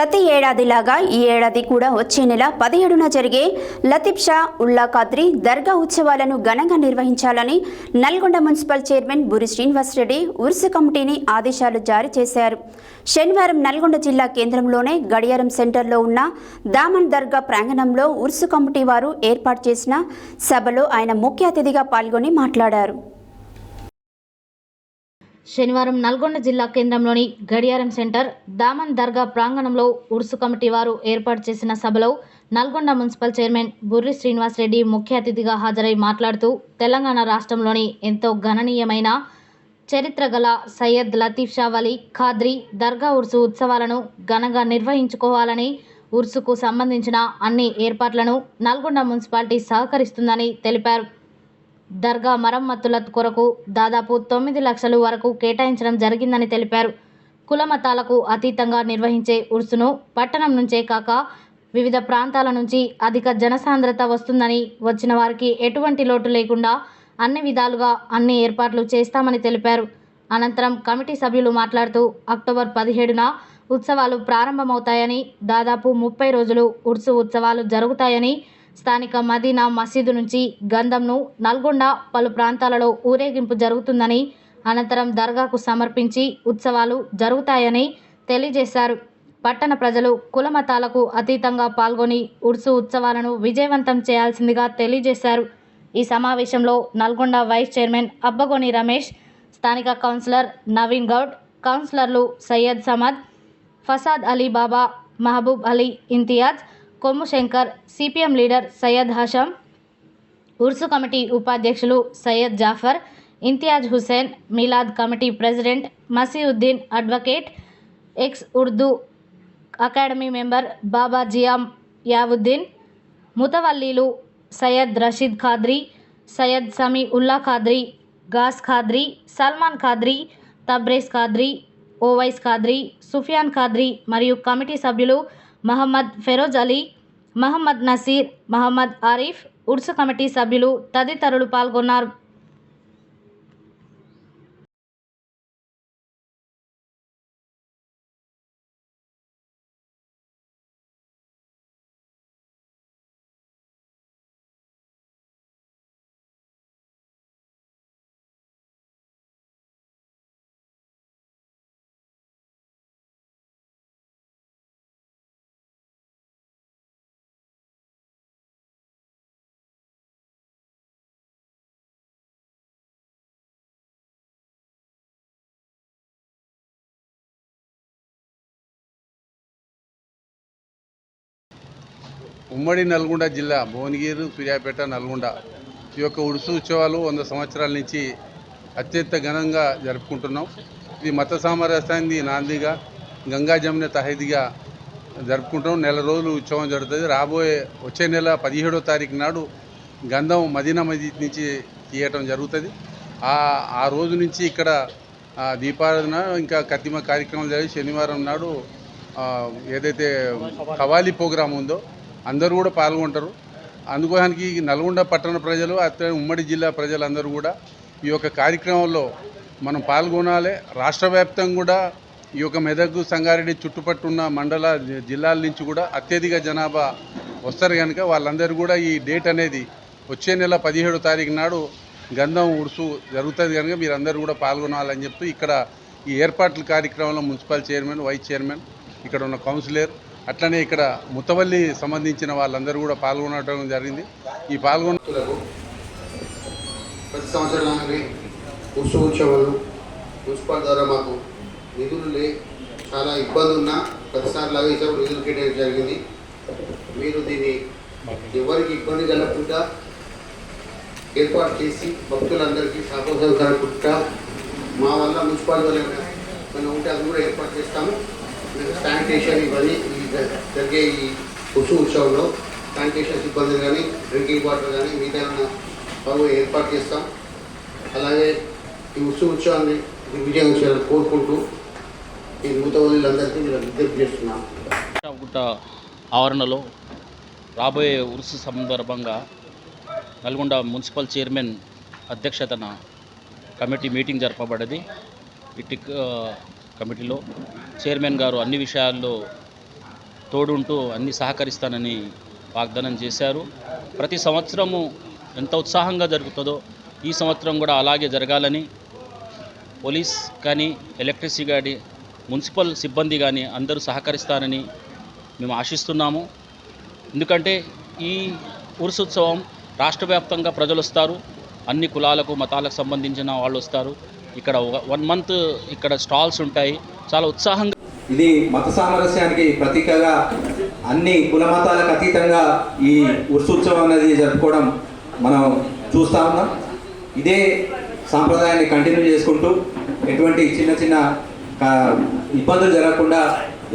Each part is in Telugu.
ప్రతి ఏడాదిలాగా ఈ ఏడాది కూడా వచ్చే నెల 17న జరిగే లతీఫ్ షా ఉల్లా ఖాద్రీ దర్గా ఉత్సవాలను ఘనంగా నిర్వహించాలని నల్గొండ మున్సిపల్ చైర్మన్ బూరి శ్రీనివాసరెడ్డి ఉర్సు కమిటీని ఆదేశాలు జారీ చేశారు. శనివారం నల్గొండ జిల్లా కేంద్రంలోనే గడియారం సెంటర్లో ఉన్న దామన్ దర్గా ప్రాంగణంలో ఉర్సు కమిటీ వారు ఏర్పాటు చేసిన సభలో ఆయన ముఖ్య అతిథిగా పాల్గొని మాట్లాడారు. శనివారం నల్గొండ జిల్లా కేంద్రంలోని గడియారం సెంటర్ దామన్ దర్గా ప్రాంగణంలో ఉర్సు కమిటీ వారు ఏర్పాటు చేసిన సభలో నల్గొండ మున్సిపల్ చైర్మన్ బుర్రి శ్రీనివాసరెడ్డి ముఖ్య అతిథిగా హాజరై మాట్లాడుతూ తెలంగాణ రాష్ట్రంలోని ఎంతో గణనీయమైన చరిత్ర గల సయ్యద్ లతీఫ్ షా వలీ ఖాద్రీ దర్గా ఉర్సు ఉత్సవాలను ఘనంగా నిర్వహించుకోవాలని, ఉర్సుకు సంబంధించిన అన్ని ఏర్పాట్లను నల్గొండ మున్సిపాలిటీ సహకరిస్తుందని తెలిపారు. దర్గా మరమ్మతుల కొరకు దాదాపు 9 లక్షల వరకు కేటాయించడం జరిగిందని తెలిపారు. కుల మతాలకు అతీతంగా నిర్వహించే ఉర్సును పట్టణం నుంచే కాక వివిధ ప్రాంతాల నుంచి అధిక జనసాంద్రత వస్తుందని, వచ్చిన వారికి ఎటువంటి లోటు లేకుండా అన్ని విధాలుగా అన్ని ఏర్పాట్లు చేస్తామని తెలిపారు. అనంతరం కమిటీ సభ్యులు మాట్లాడుతూ అక్టోబర్ 17న ఉత్సవాలు ప్రారంభమవుతాయని, దాదాపు 30 రోజులు ఉర్సు ఉత్సవాలు జరుగుతాయని, స్థానిక మదీనా మసీదు నుంచి గంధంను నల్గొండ పలు ప్రాంతాలలో ఊరేగింపు జరుగుతుందని, అనంతరం దర్గాకు సమర్పించి ఉత్సవాలు జరుగుతాయని తెలియజేశారు. పట్టణ ప్రజలు కుల మతాలకు అతీతంగా పాల్గొని ఉర్సు ఉత్సవాలను విజయవంతం చేయాల్సిందిగా తెలియజేశారు. ఈ సమావేశంలో నల్గొండ వైస్ చైర్మన్ అబ్బగోని రమేష్, స్థానిక కౌన్సిలర్ నవీన్ గౌడ్, కౌన్సిలర్లు Syed Samad, Fasad Ali Baba, Mahboob Ali Imtiaz, Kommu Shankar, CPM leader Syed Hasham, Urs committee ఉపాధ్యక్షులు Syed Jafar, Imtiaz Hussain, Milad committee president Masiuddin, advocate, ex Urdu academy member Baba Ziyam Yavuddin, ముతవల్లీలు సయ్యద్ రషీద్ ఖాద్రీ, సయ్యద్ సమీ ఉల్లా ఖాద్రీ, గాస్ ఖాద్రీ, సల్మాన్ ఖాద్రీ, తబ్రేజ్ ఖాద్రీ, ఓవైస్ ఖాద్రీ, సుఫియాన్ ఖాద్రీ మరియు కమిటీ సభ్యులు మహమ్మద్ ఫెరోజ్ అలీ, మహమ్మద్ నసీర్, మహమ్మద్ ఆరిఫ్, ఉర్సు కమిటీ సభ్యులు తదితరులు పాల్గొన్నారు. ఉమ్మడి నల్గొండ జిల్లా భువనగిరి, సూర్యాపేట, నల్గొండ ఈ యొక్క ఉర్సు ఉత్సవాలు 100 సంవత్సరాల నుంచి అత్యంత ఘనంగా జరుపుకుంటున్నాం. ఇది మత సామరస్యాన్ని నాందిగా, గంగా జమున తహీద్గా జరుపుకుంటాం. నెల రోజులు ఉత్సవం జరుగుతుంది. వచ్చే నెల 17వ తారీఖు నాడు గంధం మదీనా మస్జిద్ నుంచి తీయటం జరుగుతుంది. ఆ రోజు నుంచి ఇక్కడ దీపారాధన ఇంకా కతిమ కార్యక్రమాలు జరిగి శనివారం నాడు ఏదైతే ఖవాలీ ప్రోగ్రాం ఉందో అందరూ కూడా పాల్గొంటారు. అందుకోసానికి నల్గొండ పట్టణ ప్రజలు, ఉమ్మడి జిల్లా ప్రజలందరూ కూడా ఈ యొక్క కార్యక్రమంలో మనం పాల్గొనాలి. రాష్ట్ర వ్యాప్తంగా కూడా ఈ యొక్క మెదక్, సంగారెడ్డి చుట్టుపట్టున్న మండల జిల్లాల నుంచి కూడా అత్యధిక జనాభా వస్తారు కనుక వాళ్ళందరూ కూడా ఈ డేట్ అనేది వచ్చే నెల 17వ తారీఖు నాడు గంధం ఉర్సు జరుగుతుంది కనుక మీరందరూ కూడా పాల్గొనాలని చెప్తూ ఇక్కడ ఈ ఏర్పాట్ల కార్యక్రమంలో మున్సిపల్ చైర్మన్, వైస్ చైర్మన్, ఇక్కడ ఉన్న కౌన్సిలర్, అట్లనే ఇక్కడ ముతవల్లి సంబంధించిన వాళ్ళందరూ కూడా పాల్గొనడం జరిగింది. ఈ పాల్గొనలకు ప్రతి సంవత్సరానికి ఉర్సు ఉత్సవాలు మున్సిపల్ ద్వారా మాకు నిధులు చాలా ఇబ్బంది ఉన్నా ప్రతిసారి లాగా ఈసారి నిధులు కేటాయించడం జరిగింది. మీరు దీన్ని ఎవరికి ఇబ్బంది కలగకుండా ఏర్పాటు చేసి భక్తులందరికీ సహకారం కలగకుండా మా వల్ల మున్సిపల్ ద్వారా మనం ఉంటే అది కూడా ఏర్పాటు చేస్తాము. శానిటేషన్ ఇవన్నీ జరిగే ఈ ఉర్సు ఉత్సవంలో శానిటేషన్ సిబ్బంది కానీ, డ్రింకింగ్ వాటర్ కానీ మిగతా పనులు ఏర్పాటు చేస్తాం. అలాగే ఈ ఉర్సు ఉత్సవాన్ని విజయం చేయాలని కోరుకుంటూ ఈ ముతవల్లులందరికీ మీరు విజ్ఞప్తి చేస్తున్నాం. గుట్ట ఆవరణలో రాబోయే ఉర్సు సందర్భంగా నల్గొండ మున్సిపల్ చైర్మన్ అధ్యక్షతన కమిటీ మీటింగ్ జరపబడ్డది. ఇటు కమిటీలో చైర్మన్ గారు అన్ని విషయాల్లో తోడుంటూ అన్ని సహకరిస్తానని వాగ్దానం చేశారు. ప్రతి సంవత్సరము ఎంత ఉత్సాహంగా జరుగుతుందో ఈ సంవత్సరం కూడా అలాగే జరగాలని పోలీస్ కానీ, ఎలక్ట్రిసిటీ కానీ, మున్సిపల్ సిబ్బంది కానీ అందరూ సహకరిస్తారని మేము ఆశిస్తున్నాము. ఎందుకంటే ఈ ఉరుసోత్సవం రాష్ట్ర వ్యాప్తంగా ప్రజలు వస్తారు, అన్ని కులాలకు మతాలకు సంబంధించిన వాళ్ళు వస్తారు. ఇక్కడ 1 మంత్ ఇక్కడ స్టాల్స్ ఉంటాయి. చాలా ఉత్సాహంగా ఇది మత సామరస్యానికి ప్రతీకగా అన్ని కుల మతాలకు అతీతంగా ఈ ఉత్సవం అనేది జరుపుకోవడం మనం చూస్తూ ఉన్నాం. ఇదే సాంప్రదాయాన్ని కంటిన్యూ చేసుకుంటూ ఎటువంటి చిన్న చిన్న ఇబ్బందులు జరగకుండా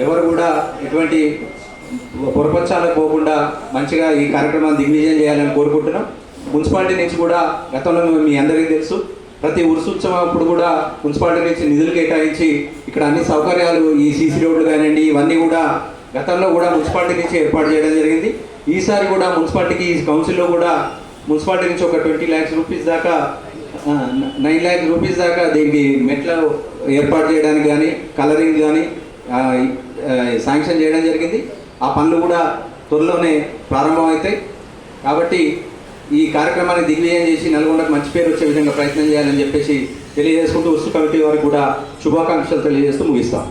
ఎవరు కూడా ఎటువంటి పొరపక్షాలకు పోకుండా మంచిగా ఈ కార్యక్రమాన్ని దిగ్విజయం చేయాలని కోరుకుంటున్నాం. మున్సిపాలిటీ నుంచి కూడా గతంలో మీ అందరికీ తెలుసు, ప్రతి ఉత్సవం అప్పుడు కూడా మున్సిపాలిటీ నుంచి నిధులు కేటాయించి ఇక్కడ అన్ని సౌకర్యాలు ఈ సీసీ రోడ్లు కానివ్వండి ఇవన్నీ కూడా గతంలో కూడా మున్సిపాలిటీ నుంచి ఏర్పాటు చేయడం జరిగింది. ఈసారి కూడా మున్సిపాలిటీకి కౌన్సిల్లో కూడా మున్సిపాలిటీ నుంచి ఒక 20 lakhs రూపీస్ దాకా 9 lakhs రూపీస్ దాకా దీనికి మెట్లు ఏర్పాటు చేయడానికి కానీ కలరింగ్ కానీ శాంక్షన్ చేయడం జరిగింది. ఆ పనులు కూడా త్వరలోనే ప్రారంభమవుతాయి. కాబట్టి ఈ కార్యక్రమాన్ని దిగ్విజయం చేసి నల్గొండకు మంచి పేరు వచ్చే విధంగా ప్రయత్నం చేయాలని చెప్పేసి తెలియజేసుకుంటూ ఉత్సవ కమిటీ వారికి కూడా శుభాకాంక్షలు తెలియజేస్తూ ముగిస్తాం.